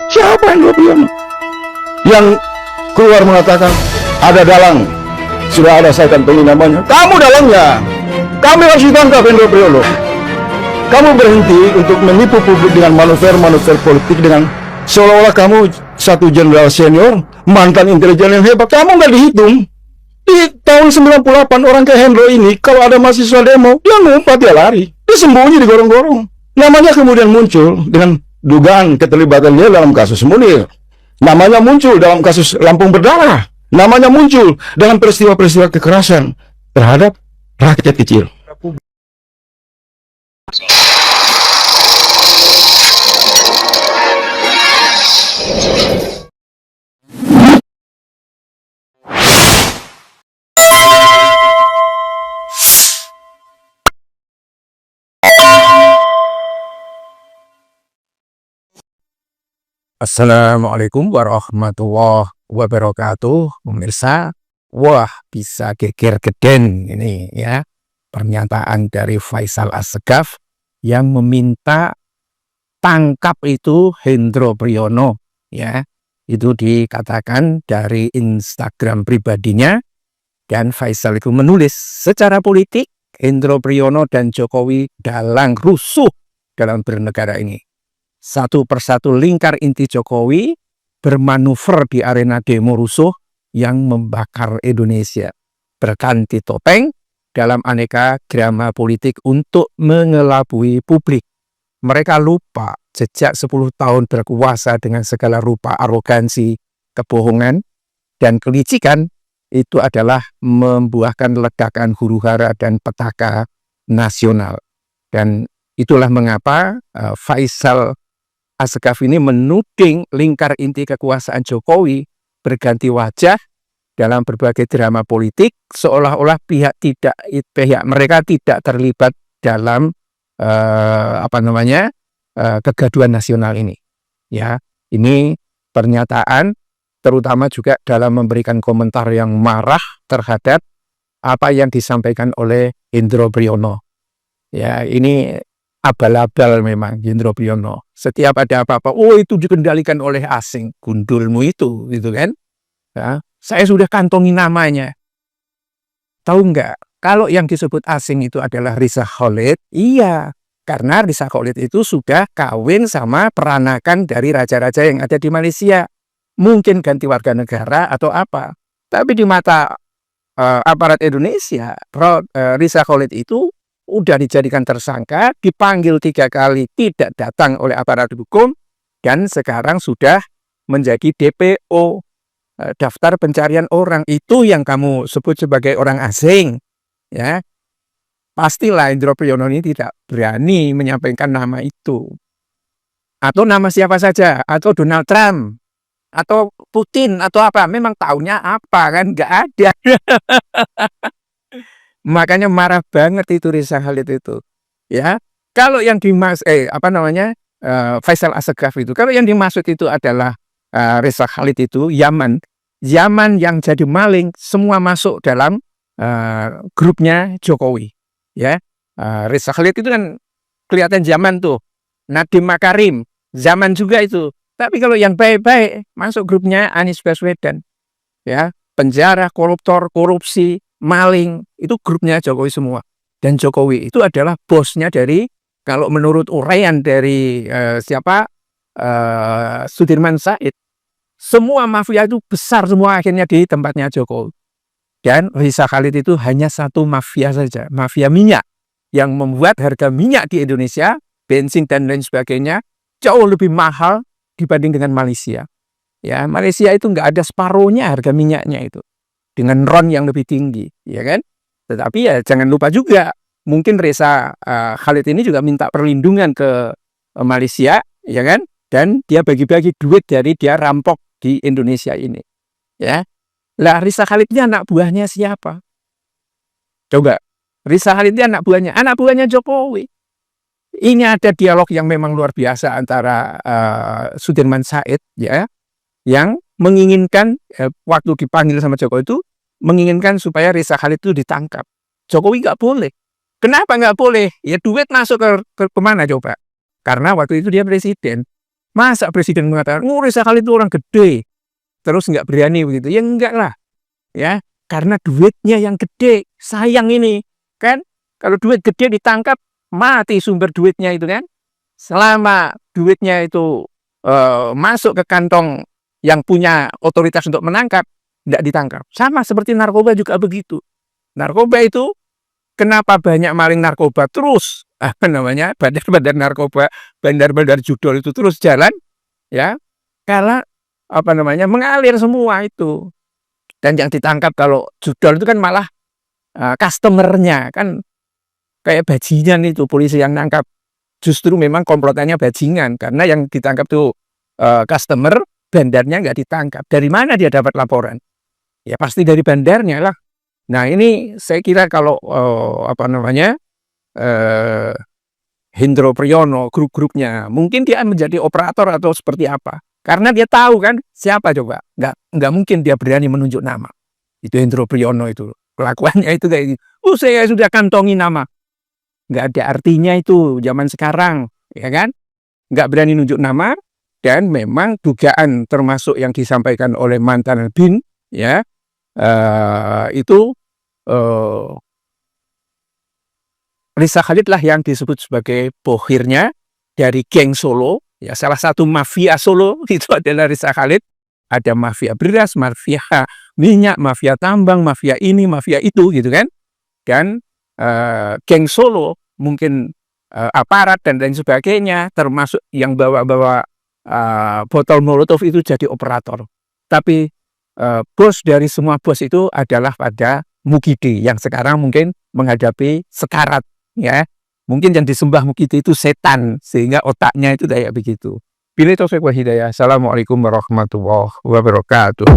Siapa Hendro Priyono yang keluar mengatakan ada dalang, sudah ada saya kantongin namanya? Kamu dalangnya. Kami harus ditangkap Hendro Priyono. Kamu berhenti untuk menipu publik dengan manuver-manuver politik dengan seolah-olah kamu satu jenderal senior, mantan intelijen yang hebat. Kamu nggak dihitung. Di tahun 98 orang kayak Hendro ini, kalau ada mahasiswa demo, dia ngumpet, dia lari. Dia sembunyi di gorong-gorong. Namanya kemudian muncul dengan dugaan keterlibatan dia dalam kasus Munir. Namanya muncul dalam kasus Lampung Berdarah. Namanya muncul dalam peristiwa-peristiwa kekerasan terhadap rakyat kecil. Assalamualaikum warahmatullahi wabarakatuh, pemirsa. Wah, bisa geger geden ini ya, pernyataan dari Faisal Assegaf yang meminta tangkap itu Hendro Priyono ya. Itu dikatakan dari Instagram pribadinya, dan Faisal itu menulis, secara politik Hendro Priyono dan Jokowi dalang rusuh dalam bernegara ini. Satu persatu lingkar inti Jokowi bermanuver di arena demo rusuh yang membakar Indonesia, berganti topeng dalam aneka drama politik untuk mengelabui publik. Mereka lupa sejak 10 tahun berkuasa dengan segala rupa arogansi, kebohongan, dan kelicikan itu adalah membuahkan ledakan huru-hara dan petaka nasional. Dan itulah mengapa Faisal Assegaf ini menuding lingkar inti kekuasaan Jokowi berganti wajah dalam berbagai drama politik, seolah-olah pihak mereka tidak terlibat dalam kegaduhan nasional ini. Ya, ini pernyataan terutama juga dalam memberikan komentar yang marah terhadap apa yang disampaikan oleh Hendro Priyono. Ya, ini abal-abal memang Hendro Priyono. Setiap ada apa-apa, oh itu dikendalikan oleh asing. Gundulmu itu, gitu kan? Ya, saya sudah kantongi namanya. Tahu nggak? Kalau yang disebut asing itu adalah Risa Khalid, iya. Karena Risa Khalid itu sudah kawin sama peranakan dari raja-raja yang ada di Malaysia. Mungkin ganti warga negara atau apa. Tapi di mata aparat Indonesia, Risa Khalid itu udah dijadikan tersangka, dipanggil 3 kali, tidak datang oleh aparat hukum, dan sekarang sudah menjadi DPO, daftar pencarian orang. Itu yang kamu sebut sebagai orang asing. Ya, pastilah Hendro Priyono ini tidak berani menyampaikan nama itu. Atau nama siapa saja, atau Donald Trump, atau Putin, atau apa. Memang taunya apa kan? Nggak ada. Makanya marah banget itu Risa Khalid itu. Ya, kalau yang Faisal Assegaf itu, kalau yang dimaksud itu adalah Risa Khalid itu Yaman yang jadi maling, semua masuk dalam grupnya Jokowi. Ya, Risa Khalid itu kan kelihatan zaman tuh. Nadiem Makarim zaman juga itu. Tapi kalau yang baik-baik masuk grupnya Anies Baswedan. Ya, penjara, koruptor, korupsi, maling, itu grupnya Jokowi semua. Dan Jokowi itu adalah bosnya dari, kalau menurut uraian dari Sudirman Said, semua mafia itu besar semua akhirnya di tempatnya Jokowi. Dan Risa Khalid itu hanya satu mafia saja, mafia minyak, yang membuat harga minyak di Indonesia, bensin dan lain sebagainya, jauh lebih mahal dibanding dengan Malaysia. Ya, Malaysia itu nggak ada separuhnya harga minyaknya itu, dengan RON yang lebih tinggi, ya kan? Tetapi ya jangan lupa juga, mungkin Risa Khalid ini juga minta perlindungan ke Malaysia, ya kan? Dan dia bagi-bagi duit dari dia rampok di Indonesia ini, ya. Lah Risa Khalid ini anak buahnya siapa? Coba, Risa Khalid ini anak buahnya Jokowi. Ini ada dialog yang memang luar biasa antara Sudirman Said, ya, yang menginginkan waktu dipanggil sama Jokowi itu menginginkan supaya Risa Khalid itu ditangkap. Jokowi nggak boleh. Kenapa nggak boleh? Ya duit masuk ke mana coba? Karena waktu itu dia presiden. Masa presiden mengatakan, Reza Khalid itu orang gede, terus nggak berani begitu? Ya enggak lah, ya, karena duitnya yang gede, sayang ini, kan? Kalau duit gede ditangkap, mati sumber duitnya itu kan. Selama duitnya itu masuk ke kantong yang punya otoritas untuk menangkap, tidak ditangkap. Sama seperti narkoba juga begitu. Narkoba itu, kenapa banyak maling narkoba terus bandar-bandar narkoba, bandar-bandar judol itu terus jalan, ya, karena mengalir semua itu. Dan yang ditangkap kalau judol itu kan malah customernya, kan kayak bajingan itu polisi yang nangkap. Justru memang komplotannya bajingan, karena yang ditangkap tuh customer, bandarnya nggak ditangkap. Dari mana dia dapat laporan? Ya pasti dari bandarnya lah. Nah ini saya kira kalau Hendro Priyono, grup-grupnya, mungkin dia menjadi operator atau seperti apa. Karena dia tahu kan siapa coba. Nggak mungkin dia berani menunjuk nama. Itu Hendro Priyono itu. Kelakuannya itu kayak gitu. Saya sudah kantongi nama. Nggak ada artinya itu zaman sekarang. Ya kan? Nggak berani nunjuk nama. Dan memang dugaan termasuk yang disampaikan oleh mantan bin, ya, itu Reza Khalid lah yang disebut sebagai bohirnya dari geng Solo. Ya, salah satu mafia Solo itu adalah Reza Khalid. Ada mafia beras, mafia minyak, mafia tambang, mafia ini, mafia itu gitu kan. Dan geng Solo mungkin aparat dan lain sebagainya, termasuk yang bawa-bawa botol molotov itu jadi operator. Tapi bos dari semua bos itu adalah pada Mukidi yang sekarang mungkin menghadapi sekarat, ya. Mungkin yang disembah Mukidi itu setan, sehingga otaknya itu kayak begitu. Billahi taufiq wal hidayah. Assalamualaikum warahmatullahi wabarakatuh.